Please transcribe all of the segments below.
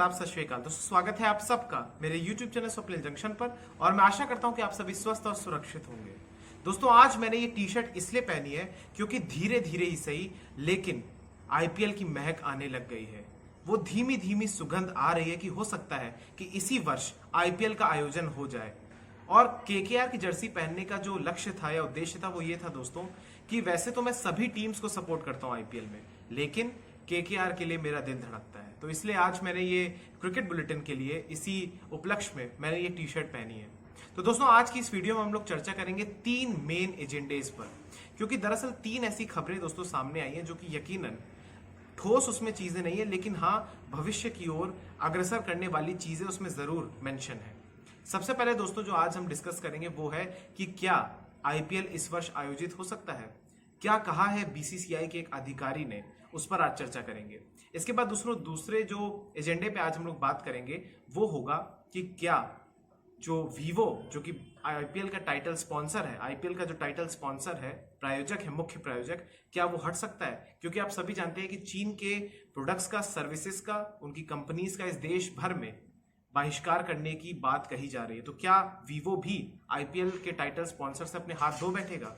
आदाब, सत श्री अकाल। दोस्तों स्वागत है आप सबका मेरे YouTube चैनल स्वप्निल जंक्शन पर और मैं आशा करता हूं कि आप सभी स्वस्थ और सुरक्षित होंगे। दोस्तों आज मैंने ये टी शर्ट इसलिए पहनी है क्योंकि धीरे धीरे ही सही लेकिन आईपीएल की महक आने लग गई है। वो धीमी धीमी सुगंध आ रही है कि हो सकता है कि इसी वर्ष आईपीएल का आयोजन हो जाए। और केकेआर की जर्सी पहनने का जो लक्ष्य था या उद्देश्य था वो ये था दोस्तों कि वैसे तो मैं सभी टीम्स को सपोर्ट करता हूं आईपीएल में, लेकिन केकेआर के लिए मेरा दिल धड़कता है। तो इसलिए आज मैंने ये क्रिकेट बुलेटिन के लिए इसी उपलक्ष्य में मैंने ये टी शर्ट पहनी है। तो दोस्तों आज की इस वीडियो में हम लोग चर्चा करेंगे 3 मेन एजेंडेज पर, क्योंकि दरअसल 3 ऐसी खबरें दोस्तों सामने आई हैं जो कि यकीनन ठोस उसमें चीजें नहीं है, लेकिन हाँ भविष्य की ओर अग्रसर करने वाली चीजें उसमें जरूर मेंशन है। सबसे पहले दोस्तों जो आज हम डिस्कस करेंगे वो है कि क्या आईपीएल इस वर्ष आयोजित हो सकता है, क्या कहा है बीसीसीआई के एक अधिकारी ने, उस पर आज चर्चा करेंगे। इसके बाद दूसरे जो एजेंडे पे आज हम लोग बात करेंगे वो होगा कि क्या जो वीवो जो कि आईपीएल का टाइटल स्पॉन्सर है, आईपीएल का जो टाइटल स्पॉन्सर है, प्रायोजक है, मुख्य प्रायोजक, क्या वो हट सकता है? क्योंकि आप सभी जानते हैं कि चीन के प्रोडक्ट्स का, सर्विसेज का, उनकी कंपनीज का इस देश भर में बहिष्कार करने की बात कही जा रही है। तो क्या वीवो भी आईपीएल के टाइटल स्पॉन्सर से अपने हाथ धो बैठेगा?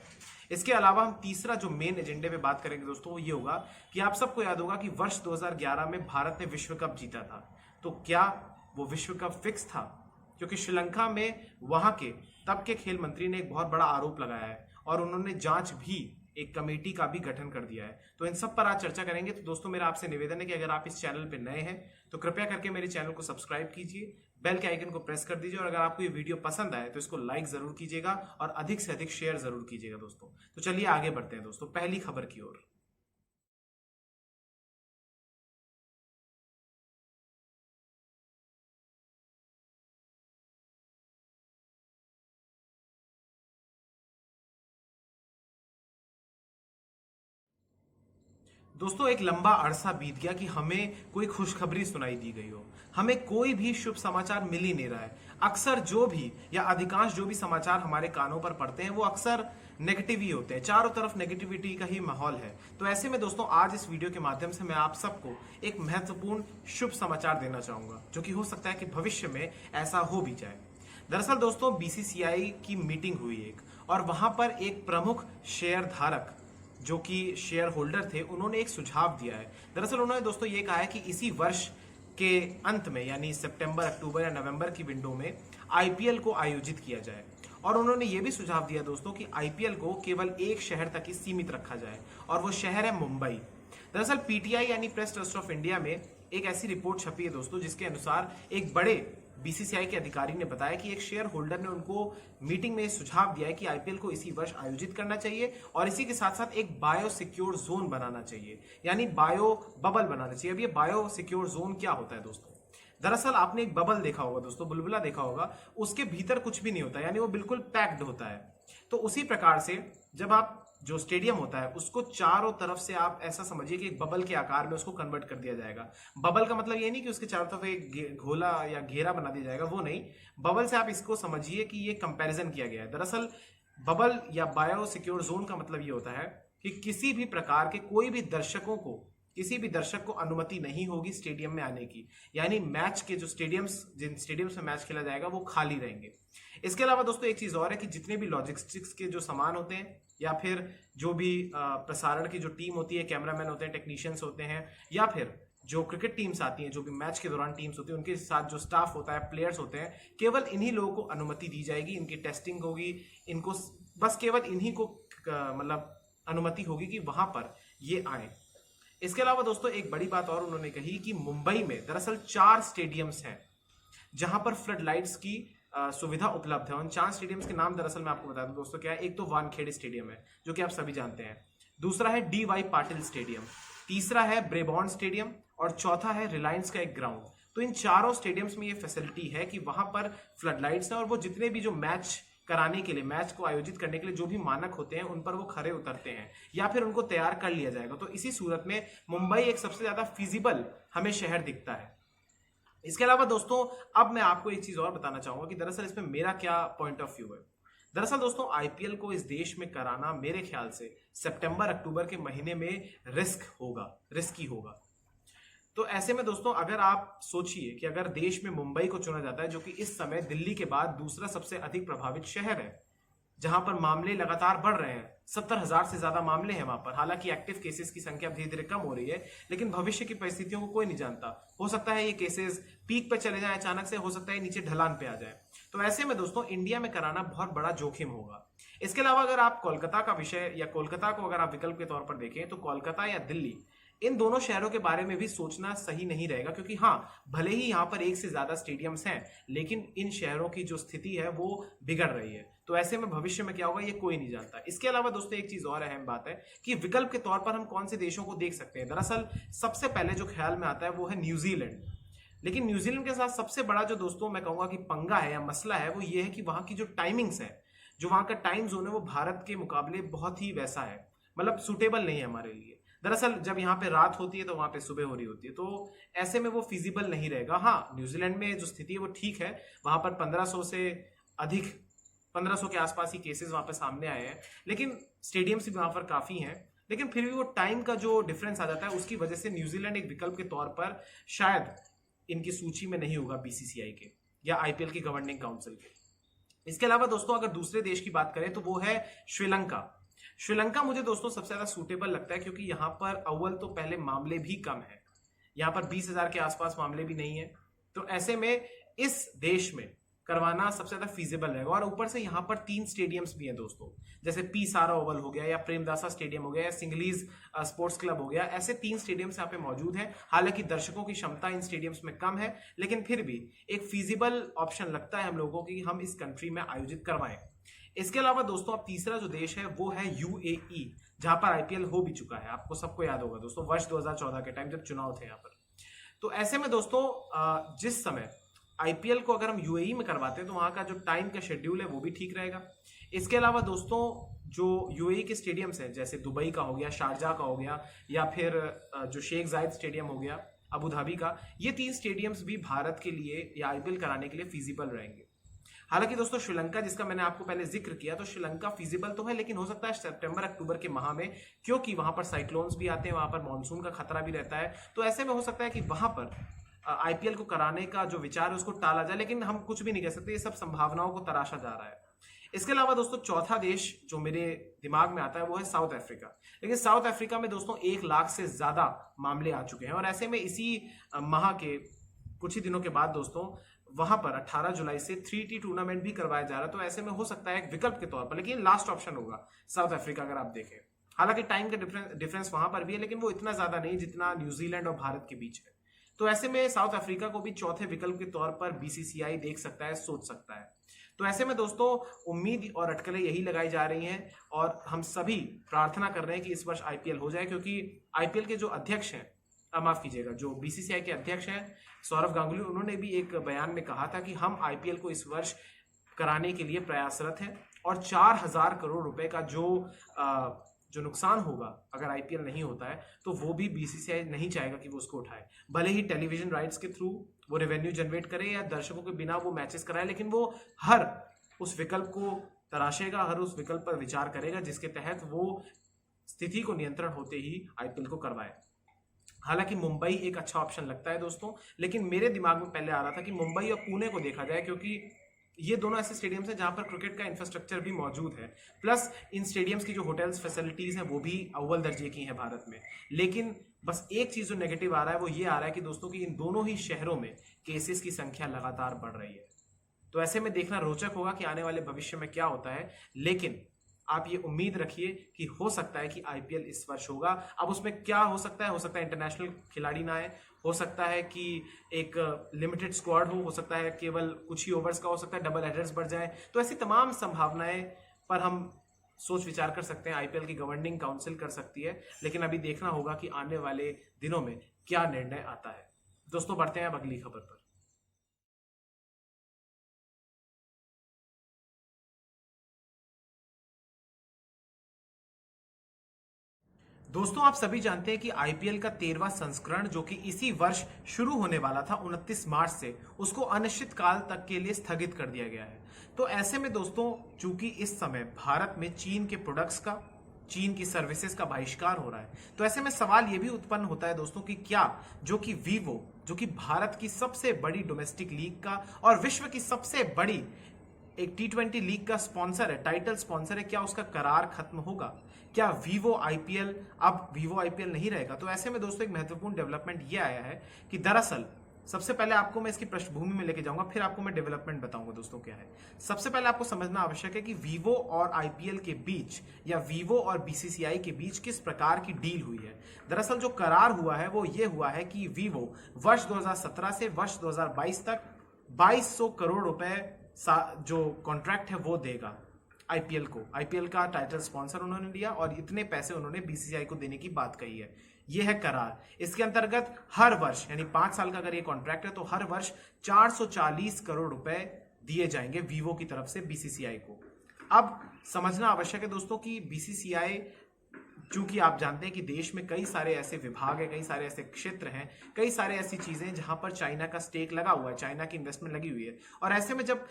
इसके अलावा हम तीसरा जो मेन एजेंडे पे बात करेंगे दोस्तों वो ये होगा कि आप सबको याद होगा कि वर्ष 2011 में भारत ने विश्व कप जीता था। तो क्या वो विश्व कप फिक्स था? क्योंकि श्रीलंका में वहां के तब के खेल मंत्री ने एक बहुत बड़ा आरोप लगाया है और उन्होंने जांच भी, एक कमेटी का भी गठन कर दिया है। तो इन सब पर आज चर्चा करेंगे। तो दोस्तों मेरा आपसे निवेदन है कि अगर आप इस चैनल पे नए हैं तो कृपया करके मेरे चैनल को सब्सक्राइब कीजिए, बेल के आइकन को प्रेस कर दीजिए और अगर आपको ये वीडियो पसंद आए तो इसको लाइक जरूर कीजिएगा और अधिक से अधिक शेयर जरूर कीजिएगा दोस्तों। तो चलिए आगे बढ़ते हैं दोस्तों पहली खबर की ओर। दोस्तों एक लंबा अरसा बीत गया कि हमें कोई खुशखबरी सुनाई दी गई हो, हमें कोई भी शुभ समाचार मिल ही नहीं रहा है। अक्सर जो भी या अधिकांश जो भी समाचार हमारे कानों पर पड़ते हैं वो अक्सर नेगेटिव ही होते हैं, चारों तरफ नेगेटिविटी का ही माहौल है। तो ऐसे में दोस्तों आज इस वीडियो के माध्यम से मैं आप सबको एक महत्वपूर्ण शुभ समाचार देना चाहूंगा जो कि हो सकता है कि भविष्य में ऐसा हो भी जाए। दरअसल दोस्तों बीसीसीआई की मीटिंग हुई एक, और वहां पर एक प्रमुख शेयर धारक जो कि शेयर होल्डर थे उन्होंने एक सुझाव दिया है। दरअसल उन्होंने दोस्तों ये कहा है कि इसी वर्ष के अंत में यानी सितंबर, अक्टूबर या नवंबर की विंडो में आईपीएल को आयोजित किया जाए। और उन्होंने ये भी सुझाव दिया दोस्तों कि आईपीएल को केवल एक शहर तक ही सीमित रखा जाए और वो शहर है मुंबई। दरअसल पीटीआई यानी प्रेस ट्रस्ट ऑफ इंडिया में एक ऐसी रिपोर्ट छपी है दोस्तों जिसके अनुसार एक बड़े बीसीसीआई के अधिकारी ने बताया कि एक शेयर होल्डर ने उनको मीटिंग में सुझाव दिया है कि आईपीएल को इसी वर्ष आयोजित करना चाहिए और इसी के साथ साथ एक बायो सिक्योर जोन बनाना चाहिए, यानी बायो बबल बनाना चाहिए। अब ये बायो सिक्योर जोन क्या होता है दोस्तों? दरअसल आपने एक बबल देखा होगा दोस्तों, बुलबुला देखा होगा, उसके भीतर कुछ भी नहीं होता, यानी वो बिल्कुल पैक्ड होता है। तो उसी प्रकार से जब आप जो स्टेडियम होता है उसको चारों तरफ से आप ऐसा समझिए कि एक बबल के आकार में उसको कन्वर्ट कर दिया जाएगा। बबल का मतलब ये नहीं कि उसके चारों तरफ एक घोला या घेरा बना दिया जाएगा, वो नहीं। बबल से आप इसको समझिए कि ये कंपैरिजन किया गया है। दरअसल बबल या बायो सिक्योर जोन का मतलब ये होता है कि किसी भी प्रकार के किसी भी दर्शक को अनुमति नहीं होगी स्टेडियम में आने की, यानी मैच के जो जिन स्टेडियम्स में मैच खेला जाएगा वो खाली रहेंगे। इसके अलावा दोस्तों एक चीज और है कि जितने भी लॉजिस्टिक्स के जो सामान होते हैं या फिर जो भी प्रसारण की जो टीम होती है, कैमरामैन होते हैं, टेक्नीशियंस होते हैं, या फिर जो क्रिकेट टीम्स आती हैं, जो भी मैच के दौरान टीम्स होती है, उनके साथ जो स्टाफ होता है, प्लेयर्स होते हैं, केवल इन्हीं लोगों को अनुमति दी जाएगी। इनकी टेस्टिंग होगी, इनको बस केवल इन्हीं को मतलब अनुमति होगी कि वहां पर ये आए। इसके अलावा दोस्तों एक बड़ी बात और उन्होंने कही कि मुंबई में दरअसल 4 स्टेडियम्स हैं जहां पर फ्लड लाइट्स की सुविधा उपलब्ध है। उन 4 स्टेडियम्स के नाम दरअसल मैं आपको बता दूं दोस्तों क्या है। एक तो वानखेड़े स्टेडियम है जो कि आप सभी जानते हैं, दूसरा है डीवाई पाटिल स्टेडियम, तीसरा है ब्रेबॉर्न स्टेडियम और चौथा है रिलायंस का एक ग्राउंड। तो इन चारों स्टेडियम्स में ये फैसिलिटी है कि वहां पर फ्लड लाइट्स है और वो जितने भी जो मैच कराने के लिए, मैच को आयोजित करने के लिए जो भी मानक होते हैं उन पर वो खरे उतरते हैं या फिर उनको तैयार कर लिया जाएगा। तो इसी सूरत में मुंबई एक सबसे ज्यादा फिजिबल हमें शहर दिखता है। इसके अलावा दोस्तों अब मैं आपको एक चीज और बताना चाहूंगा कि दरअसल इसमें मेरा क्या पॉइंट ऑफ व्यू है। दरअसल दोस्तों आईपीएल को इस देश में कराना मेरे ख्याल से सितंबर अक्टूबर के महीने में रिस्की होगा। तो ऐसे में दोस्तों अगर आप सोचिए कि अगर देश में मुंबई को चुना जाता है, जो कि इस समय दिल्ली के बाद दूसरा सबसे अधिक प्रभावित शहर है, जहां पर मामले लगातार बढ़ रहे हैं, 70,000 से ज्यादा मामले हैं वहां पर। हालांकि एक्टिव केसेस की संख्या धीरे धीरे कम हो रही है, लेकिन भविष्य की परिस्थितियों को कोई नहीं जानता। हो सकता है ये केसेस पीक पे चले जाएं अचानक से, हो सकता है नीचे ढलान पे आ जाए। तो ऐसे में दोस्तों इंडिया में कराना बहुत बड़ा जोखिम होगा। इसके अलावा अगर आप कोलकाता का विषय या कोलकाता को अगर आप विकल्प के तौर पर देखें, तो कोलकाता या दिल्ली, इन दोनों शहरों के बारे में भी सोचना सही नहीं रहेगा, क्योंकि हाँ, भले ही यहाँ पर एक से ज्यादा स्टेडियम्स हैं, लेकिन इन शहरों की जो स्थिति है वो बिगड़ रही है। तो ऐसे में भविष्य में क्या होगा ये कोई नहीं जानता। इसके अलावा दोस्तों एक चीज और अहम बात है कि विकल्प के तौर पर हम कौन से देशों को देख सकते हैं। दरअसल सबसे पहले जो ख्याल में आता है वो है न्यूजीलैंड। लेकिन न्यूजीलैंड के साथ सबसे बड़ा जो दोस्तों मैं कहूंगा कि पंगा है या मसला है, वो ये है कि वहां की जो टाइमिंग्स है, जो वहां का टाइम जोन है, वो भारत के मुकाबले बहुत ही वैसा है, मतलब सुटेबल नहीं है हमारे लिए। दरअसल जब यहाँ पे रात होती है तो वहां पे सुबह हो रही होती है, तो ऐसे में वो फिजिबल नहीं रहेगा। हाँ, न्यूजीलैंड में जो स्थिति है वो ठीक है, वहां पर 1500 से अधिक, 1500 के आसपास ही केसेस वहां पे सामने आए हैं, लेकिन स्टेडियम्स भी वहां पर काफी हैं। लेकिन फिर भी वो टाइम का जो डिफरेंस आ जाता है, उसकी वजह से न्यूजीलैंड एक विकल्प के तौर पर शायद इनकी सूची में नहीं होगा, बीसीसीआई के या आईपीएल की गवर्निंग काउंसिल के। इसके अलावा दोस्तों अगर दूसरे देश की बात करें तो वो है श्रीलंका। श्रीलंका मुझे दोस्तों सबसे ज्यादा सूटेबल लगता है, क्योंकि यहाँ पर अव्वल तो पहले मामले भी कम है, यहाँ पर 20,000 के आसपास मामले भी नहीं है। तो ऐसे में इस देश में करवाना सबसे ज्यादा फीजिबल रहेगा। और ऊपर से यहाँ पर 3 स्टेडियम्स भी हैं दोस्तों, जैसे पी सारा ओवल हो गया, या प्रेमदासा स्टेडियम हो गया, या सिंगलीज स्पोर्ट्स क्लब हो गया। ऐसे 3 स्टेडियम्स यहाँ पे मौजूद हैं। हालांकि दर्शकों की क्षमता इन स्टेडियम्स में कम है, लेकिन फिर भी एक फीजिबल ऑप्शन लगता है हम लोगों को कि हम इस कंट्री में आयोजित करवाएं। इसके अलावा दोस्तों अब तीसरा जो देश है वो है यूएई, जहां पर आईपीएल हो भी चुका है। आपको सबको याद होगा दोस्तों, वर्ष 2014 के टाइम जब चुनाव थे यहाँ पर। तो ऐसे में दोस्तों जिस समय आईपीएल को अगर हम यूएई में करवाते हैं, तो वहां का जो टाइम का शेड्यूल है वो भी ठीक रहेगा। इसके अलावा दोस्तों जो यूएई के स्टेडियम्स हैं, जैसे दुबई का हो गया, शारजाह का हो गया, या फिर जो शेख जायद स्टेडियम हो गया अबू धाबी का, ये 3 स्टेडियम्स भी भारत के लिए या आईपीएल कराने के लिए फिजिबल रहेंगे। हालांकि दोस्तों श्रीलंका, जिसका मैंने आपको पहले जिक्र किया, तो श्रीलंका फिजिबल तो है, लेकिन हो सकता है सितंबर अक्टूबर के माह में, क्योंकि वहां पर साइक्लोन्स भी आते हैं, वहां पर मानसून का खतरा भी रहता है। तो ऐसे में हो सकता है कि वहां पर आईपीएल को कराने का जो विचार है उसको टाला जाए, लेकिन हम कुछ भी नहीं कह सकते, ये सब संभावनाओं को तराशा जा रहा है। इसके अलावा दोस्तों चौथा देश जो मेरे दिमाग में आता है वो है साउथ अफ्रीका। लेकिन साउथ अफ्रीका में दोस्तों 1 लाख से ज्यादा मामले आ चुके हैं, और ऐसे में इसी माह के कुछ ही दिनों के बाद दोस्तों वहां पर 18 जुलाई से 3T टूर्नामेंट भी करवाया जा रहा है। तो ऐसे में हो सकता है एक विकल्प के तौर पर, लेकिन लास्ट ऑप्शन होगा साउथ अफ्रीका अगर आप देखें। हालांकि टाइम का डिफरेंस वहां पर भी है, लेकिन वो इतना ज्यादा नहीं जितना न्यूजीलैंड और भारत के बीच है। तो ऐसे में साउथ अफ्रीका को भी चौथे विकल्प के तौर पर बीसीसीआई देख सकता है, सोच सकता है। तो ऐसे में दोस्तों उम्मीद और अटकलें यही लगाई जा रही हैं, और हम सभी प्रार्थना कर रहे हैं कि इस वर्ष आईपीएल हो जाए, क्योंकि आईपीएल के जो अध्यक्ष हैं, माफ कीजिएगा, जो बीसीसीआई के अध्यक्ष हैं सौरव गांगुली, उन्होंने भी एक बयान में कहा था कि हम आईपीएल को इस वर्ष कराने के लिए प्रयासरत हैं, और 4,000 करोड़ रुपए का जो नुकसान होगा अगर आईपीएल नहीं होता है, तो वो भी बीसीसीआई नहीं चाहेगा कि वो उसको उठाए। भले ही टेलीविजन राइट्स के थ्रू वो रेवेन्यू जनरेट करे या दर्शकों के बिना वो मैचेस कराए, लेकिन वो हर उस विकल्प को तराशेगा, हर उस विकल्प पर विचार करेगा जिसके तहत वो स्थिति को नियंत्रण होते ही आईपीएल को करवाए। हालांकि मुंबई एक अच्छा ऑप्शन लगता है दोस्तों, लेकिन मेरे दिमाग में पहले आ रहा था कि मुंबई और पुणे को देखा जाए, क्योंकि ये दोनों ऐसे स्टेडियम्स हैं जहां पर क्रिकेट का इंफ्रास्ट्रक्चर भी मौजूद है, प्लस इन स्टेडियम्स की जो होटल्स फैसिलिटीज हैं वो भी अव्वल दर्जे की हैं भारत में। लेकिन बस एक चीज जो नेगेटिव आ रहा है वो ये आ रहा है कि दोस्तों कि इन दोनों ही शहरों में केसेस की संख्या लगातार बढ़ रही है। तो ऐसे में देखना रोचक होगा कि आने वाले भविष्य में क्या होता है, लेकिन आप ये उम्मीद रखिए कि हो सकता है कि आईपीएल इस वर्ष होगा। अब उसमें क्या हो सकता है इंटरनेशनल खिलाड़ी ना आए, हो सकता है कि एक लिमिटेड स्क्वाड हो सकता है केवल कुछ ही ओवर्स का हो सकता है, डबल हेडर्स बढ़ जाए। तो ऐसी तमाम संभावनाएं पर हम सोच विचार कर सकते हैं, आईपीएल की गवर्निंग काउंसिल कर सकती है, लेकिन अभी देखना होगा कि आने वाले दिनों में क्या निर्णय आता है। दोस्तों बढ़ते हैं अब अगली खबर पर। दोस्तों आप सभी जानते हैं कि आईपीएल का 13वां संस्करण जो कि इसी वर्ष शुरू होने वाला था 29 मार्च से, उसको अनिश्चित काल तक के लिए स्थगित कर दिया गया है। तो ऐसे में दोस्तों चूंकि इस समय भारत में चीन के प्रोडक्ट्स का चीन की सर्विसेज का बहिष्कार हो रहा है। तो ऐसे में सवाल यह भी उत्पन्न होता है दोस्तों कि क्या जो कि वीवो, जो कि भारत की सबसे बड़ी डोमेस्टिक लीग का और विश्व की सबसे बड़ी एक T20 लीग का स्पॉन्सर है, टाइटल स्पॉन्सर है, क्या उसका करार खत्म होगा? क्या वीवो आईपीएल अब वीवो आईपीएल नहीं रहेगा? तो ऐसे में दोस्तों एक महत्वपूर्ण डेवलपमेंट ये आया है कि दरअसल सबसे पहले आपको मैं इसकी पृष्ठभूमि में लेके जाऊंगा, फिर आपको मैं डेवलपमेंट बताऊंगा दोस्तों क्या है। सबसे पहले आपको समझना आवश्यक है कि वीवो और आईपीएल के बीच या वीवो और बीसीसीआई के बीच किस प्रकार की डील हुई है। दरअसल जो करार हुआ है वो ये हुआ है कि वीवो वर्ष 2017 से वर्ष 2022 तक 2200 करोड़ रुपए जो कॉन्ट्रैक्ट है वो देगा आईपीएल को। आईपीएल का टाइटल स्पॉन्सर उन्होंने लिया और इतने पैसे उन्होंने बीसीसीआई को देने की बात कही है। यह है करार। इसके अंतर्गत हर वर्ष यानी 5 साल का अगर ये कॉन्ट्रैक्ट है तो हर वर्ष 440 करोड़ रुपए दिए जाएंगे वीवो की तरफ से बीसीसीआई को। अब समझना आवश्यक है दोस्तों कि बीसीसीआई, चूंकि आप जानते हैं कि देश में कई सारे ऐसे विभाग है, कई सारे ऐसे क्षेत्र हैं, कई सारे ऐसी चीजें जहां पर चाइना का स्टेक लगा हुआ है, चाइना की इन्वेस्टमेंट लगी हुई है। और ऐसे में जब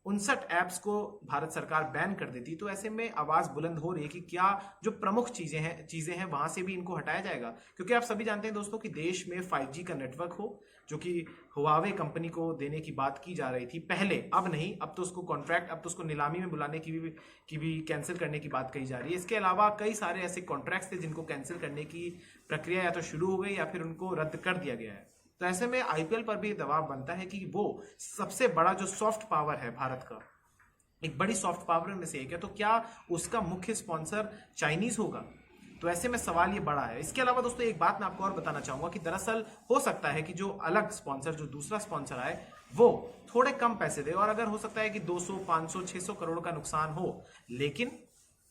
59 ऐप्स को भारत सरकार बैन कर देती तो ऐसे में आवाज बुलंद हो रही है कि क्या जो प्रमुख चीजें हैं वहां से भी इनको हटाया जाएगा। क्योंकि आप सभी जानते हैं दोस्तों कि देश में 5G का नेटवर्क हो, जो कि हुआवे कंपनी को देने की बात की जा रही थी पहले, अब नहीं, अब तो उसको कॉन्ट्रैक्ट, अब तो उसको नीलामी में बुलाने की भी कैंसिल करने की बात कही जा रही है। इसके अलावा कई सारे ऐसे कॉन्ट्रैक्ट्स थे जिनको कैंसिल करने की प्रक्रिया या तो शुरू हो गई या फिर उनको रद्द कर दिया गया है। तो ऐसे में आईपीएल पर भी दबाव बनता है कि वो सबसे बड़ा जो सॉफ्ट पावर है भारत का, एक बड़ी सॉफ्ट पावर में से एक है, तो क्या उसका मुख्य स्पॉन्सर चाइनीज होगा? तो ऐसे में सवाल ये बड़ा है। इसके अलावा दोस्तों एक बात मैं आपको और बताना चाहूंगा कि दरअसल हो सकता है कि जो अलग स्पॉन्सर, जो दूसरा स्पॉन्सर आए, वो थोड़े कम पैसे दे और अगर हो सकता है कि 200, 500, 600 करोड़ का नुकसान हो, लेकिन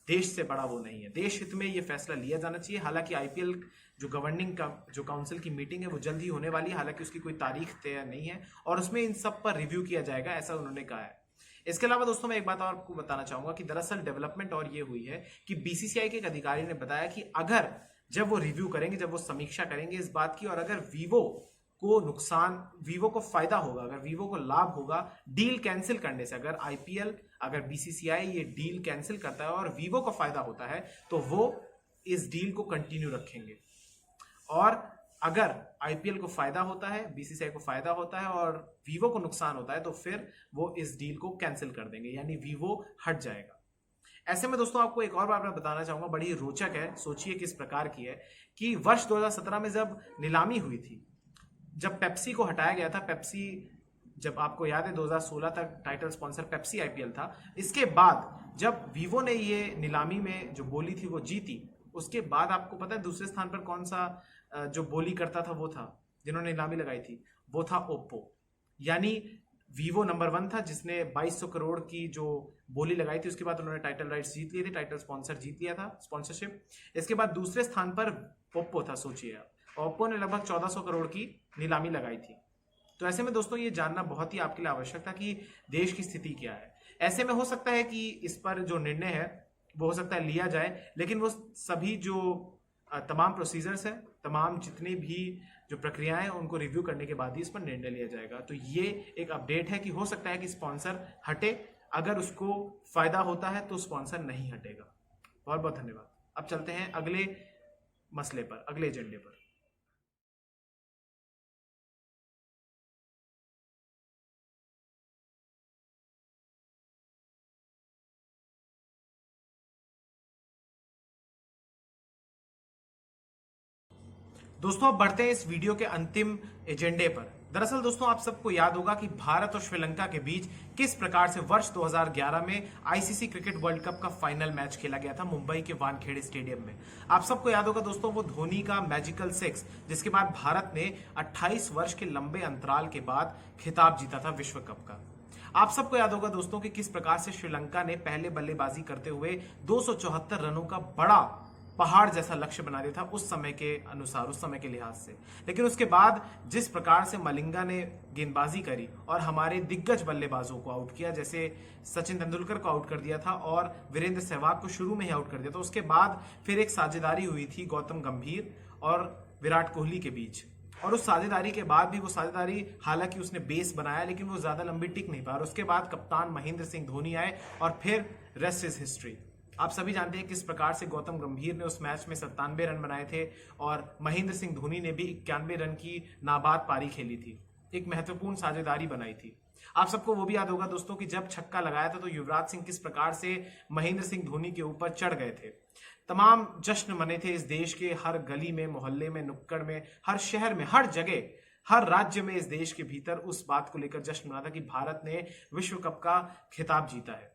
देश से बड़ा वो नहीं है। देश हित में ये फैसला लिया जाना चाहिए। हालांकि आईपीएल जो गवर्निंग का जो काउंसिल की मीटिंग है वो जल्द ही होने वाली है, हालांकि उसकी कोई तारीख तय नहीं है और उसमें इन सब पर रिव्यू किया जाएगा, ऐसा उन्होंने कहा है। इसके अलावा दोस्तों मैं एक बात और आपको बताना चाहूंगा कि दरअसल डेवलपमेंट और ये हुई है कि बीसीसीआई के एक अधिकारी ने बताया कि अगर जब वो रिव्यू करेंगे, जब वो समीक्षा करेंगे इस बात की, और अगर वीवो को फायदा होगा, अगर वीवो को लाभ होगा डील कैंसिल करने से, अगर आईपीएल, अगर बीसीसीआई ये डील कैंसिल करता है और वीवो को फायदा होता है तो वो इस डील को कंटिन्यू रखेंगे। और अगर आईपीएल को फायदा होता है, बीसीसीआई को फायदा होता है और वीवो को नुकसान होता है तो फिर वो इस डील को कैंसिल कर देंगे, यानी वीवो हट जाएगा। ऐसे में दोस्तों आपको एक और बात मैं बताना चाहूंगा, बड़ी रोचक है, सोचिए किस प्रकार की है कि वर्ष 2017 में जब नीलामी हुई थी, जब पेप्सी को हटाया गया था, पेप्सी, जब आपको याद है 2016 तक टाइटल स्पॉन्सर पेप्सी आईपीएल था, इसके बाद जब वीवो ने ये नीलामी में जो बोली थी वो जीती, उसके बाद आपको पता है दूसरे स्थान पर कौन सा जो बोली करता था वो था, जिन्होंने नीलामी लगाई थी वो था ओप्पो। यानी वीवो नंबर 1 था जिसने 2200 करोड़ की जो बोली लगाई थी, उसके बाद उन्होंने टाइटल राइट्स जीत लिए थे, टाइटल स्पॉन्सर जीत लिया था, स्पॉन्सरशिप। इसके बाद दूसरे स्थान पर ओप्पो था, सोचिए आप, ओप्पो ने लगभग 1400 करोड़ की नीलामी लगाई थी। तो ऐसे में दोस्तों ये जानना बहुत ही आपके लिए आवश्यक था कि देश की स्थिति क्या है। ऐसे में हो सकता है कि इस पर जो निर्णय है वो हो सकता है लिया जाए, लेकिन वो सभी जो तमाम प्रोसीजर्स है, तमाम जितनी भी जो प्रक्रियाएं हैं उनको रिव्यू करने के बाद ही इस पर निर्णय लिया जाएगा। तो ये एक अपडेट है कि हो सकता है कि स्पॉन्सर हटे, अगर उसको फायदा होता है तो स्पॉन्सर नहीं हटेगा। बहुत बहुत धन्यवाद। अब चलते हैं अगले मसले पर, अगले एजेंडे पर। दोस्तों अब बढ़ते हैं इस वीडियो के अंतिम एजेंडे पर। दरअसल दोस्तों आप सबको याद होगा कि भारत और श्रीलंका के बीच किस प्रकार से वर्ष 2011 में आईसीसी क्रिकेट वर्ल्ड कप का फाइनल मैच खेला गया था मुंबई के वानखेड़े स्टेडियम में। आप सबको याद होगा दोस्तों वो धोनी का मैजिकल 6, जिसके बाद भारत ने 28 वर्ष के लंबे अंतराल के बाद खिताब जीता था विश्व कप का। आप सबको याद होगा दोस्तों कि किस प्रकार से श्रीलंका ने पहले बल्लेबाजी करते हुए 274 रनों का बड़ा पहाड़ जैसा लक्ष्य बना दिया था उस समय के अनुसार, उस समय के लिहाज से। लेकिन उसके बाद जिस प्रकार से मलिंगा ने गेंदबाजी करी और हमारे दिग्गज बल्लेबाजों को आउट किया, जैसे सचिन तेंदुलकर को आउट कर दिया था और वीरेंद्र सहवाग को शुरू में ही आउट कर दिया था, उसके बाद फिर एक साझेदारी हुई थी गौतम गंभीर और विराट कोहली के बीच। और उस साझेदारी के बाद भी वो साझेदारी, हालांकि उसने बेस बनाया लेकिन वो ज्यादा लंबी टिक नहीं पाया। और उसके बाद कप्तान महेंद्र सिंह धोनी आए और फिर रेस्ट इज हिस्ट्री। आप सभी जानते हैं किस प्रकार से गौतम गंभीर ने उस मैच में 97 रन बनाए थे और महेंद्र सिंह धोनी ने भी 91 रन की नाबाद पारी खेली थी, एक महत्वपूर्ण साझेदारी बनाई थी। आप सबको वो भी याद होगा दोस्तों कि जब छक्का लगाया था तो युवराज सिंह किस प्रकार से महेंद्र सिंह धोनी के ऊपर चढ़ गए थे। तमाम जश्न मने थे इस देश के हर गली में, मोहल्ले में, नुक्कड़ में, हर शहर में, हर जगह, हर राज्य में इस देश के भीतर उस बात को लेकर जश्न मना था कि भारत ने विश्व कप का खिताब जीता है।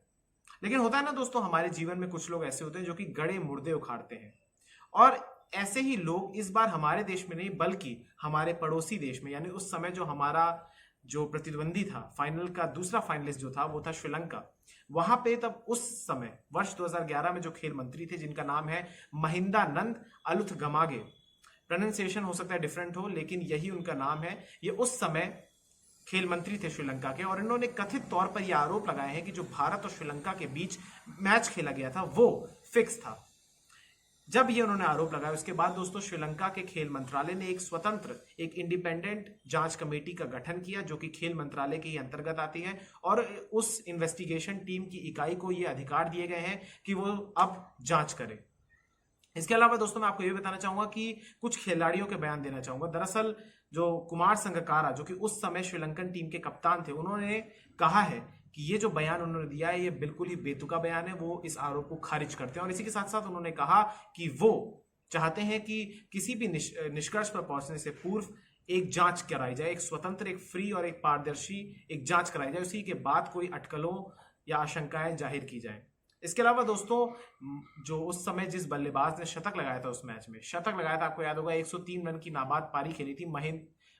लेकिन होता है ना दोस्तों, हमारे जीवन में कुछ लोग ऐसे होते हैं जो कि गड़े मुर्दे उखाड़ते हैं, और ऐसे ही लोग इस बार हमारे देश में नहीं बल्कि हमारे पड़ोसी देश में, यानी उस समय जो हमारा जो प्रतिद्वंदी था, फाइनल का दूसरा फाइनलिस्ट जो था वो था श्रीलंका। वहां पे तब उस समय वर्ष 2011 में जो खेल मंत्री थे जिनका नाम है महिंदानंद अलुथगमागे, प्रोनाउंसिएशन हो सकता है डिफरेंट हो लेकिन यही उनका नाम है। ये उस समय खेल मंत्री थे श्रीलंका के, और इन्होंने कथित तौर पर यह आरोप लगाए हैं कि जो भारत और श्रीलंका के बीच मैच खेला गया था वो फिक्स था। जब ये उन्होंने आरोप लगाया उसके बाद दोस्तों श्रीलंका के खेल मंत्रालय ने एक स्वतंत्र, एक इंडिपेंडेंट जांच कमेटी का गठन किया जो कि खेल मंत्रालय के ही अंतर्गत आती है, और उस इन्वेस्टिगेशन टीम की इकाई को ये अधिकार दिए गए हैं कि वो अब जांच करे। इसके अलावा दोस्तों मैं आपको ये बताना चाहूंगा कि कुछ खिलाड़ियों के बयान देना चाहूंगा। दरअसल जो कुमार संगकारा जो कि उस समय श्रीलंकन टीम के कप्तान थे, उन्होंने कहा है कि ये जो बयान उन्होंने दिया है ये बिल्कुल ही बेतुका बयान है, वो इस आरोप को खारिज करते हैं। और इसी के साथ साथ उन्होंने कहा कि वो चाहते हैं कि किसी भी निष्कर्ष पर पहुंचने से पूर्व एक जांच कराई जाए, एक स्वतंत्र, एक फ्री और एक पारदर्शी एक जांच कराई जाए, उसी के बाद कोई अटकलों या आशंकाएं जाहिर की जाए। इसके अलावा दोस्तों जो उस समय जिस बल्लेबाज ने शतक लगाया था, उस मैच में शतक लगाया था, आपको याद होगा 103 रन की नाबाद पारी खेली थी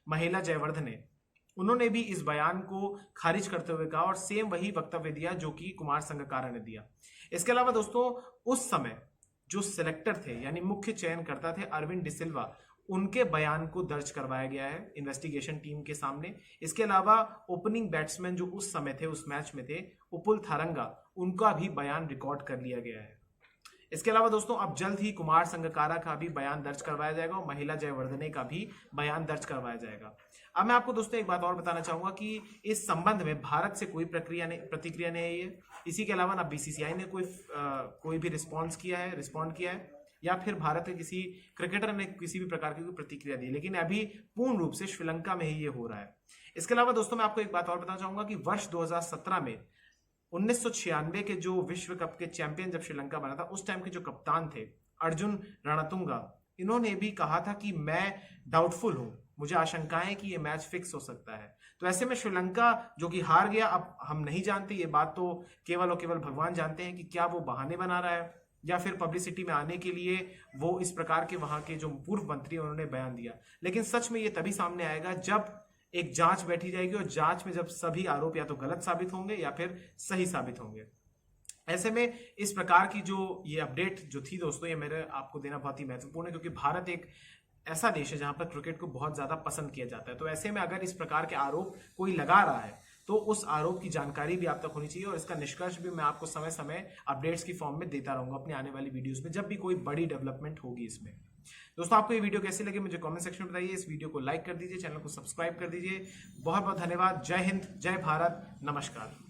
महिला जयवर्धने ने, उन्होंने भी इस बयान को खारिज करते हुए कहा और सेम वही वक्तव्य दिया जो कि कुमार संगकारा ने दिया। इसके अलावा दोस्तों उस समय जो सिलेक्टर थे यानी मुख्य चयनकर्ता थे अरविंद डिसिल्वा, उनके बयान को दर्ज करवाया गया है इन्वेस्टिगेशन टीम के सामने। इसके अलावा ओपनिंग बैट्समैन जो उस समय थे, उस मैच में थे, उपुल थारंगा, उनका भी बयान रिकॉर्ड कर लिया गया है। इसके अलावा दोस्तों अब जल्द ही कुमार संगकारा का भी बयान दर्ज करवाया जाएगा और महिला जयवर्धने का भी बयान दर्ज करवाया जाएगा। अब मैं आपको दोस्तों एक बात और बताना चाहूंगा कि इस संबंध में भारत से कोई प्रतिक्रिया नहीं आई है। इसी के अलावा ना बीसीसीआई ने कोई भी रिस्पॉन्ड किया है या फिर भारत के किसी क्रिकेटर ने किसी भी प्रकार की कोई प्रतिक्रिया दी, लेकिन अभी पूर्ण रूप से श्रीलंका में ही ये हो रहा है। इसके अलावा दोस्तों मैं आपको एक बात और बताना चाहूंगा कि वर्ष 2017 में 1996 के जो विश्व कप के चैंपियन जब श्रीलंका बना था, उस टाइम के जो कप्तान थे अर्जुन रणतुंगा, इन्होंने भी कहा था कि मैं डाउटफुल हूं, मुझे आशंकाएं कि ये मैच फिक्स हो सकता है। तो ऐसे में श्रीलंका जो कि हार गया, अब हम नहीं जानते, ये बात तो केवल और केवल भगवान जानते हैं कि क्या वो बहाने बना रहा है या फिर पब्लिसिटी में आने के लिए वो इस प्रकार के वहां के जो पूर्व मंत्री उन्होंने बयान दिया। लेकिन सच में ये तभी सामने आएगा जब एक जांच बैठी जाएगी और जांच में जब सभी आरोप या तो गलत साबित होंगे या फिर सही साबित होंगे। ऐसे में इस प्रकार की जो ये अपडेट जो थी दोस्तों, ये मेरे आपको देना बहुत ही महत्वपूर्ण है, क्योंकि भारत एक ऐसा देश है जहां पर क्रिकेट को बहुत ज्यादा पसंद किया जाता है। तो ऐसे में अगर इस प्रकार के आरोप कोई लगा रहा है तो उस आरोप की जानकारी भी आप तक होनी चाहिए और इसका निष्कर्ष भी मैं आपको समय समय अपडेट्स की फॉर्म में देता रहूंगा अपनी आने वाली वीडियोस में, जब भी कोई बड़ी डेवलपमेंट होगी इसमें। दोस्तों आपको ये वीडियो कैसी लगी मुझे कमेंट सेक्शन में बताइए। इस वीडियो को लाइक कर दीजिए, चैनल को सब्सक्राइब कर दीजिए। बहुत बहुत धन्यवाद। जय हिंद, जय भारत, नमस्कार।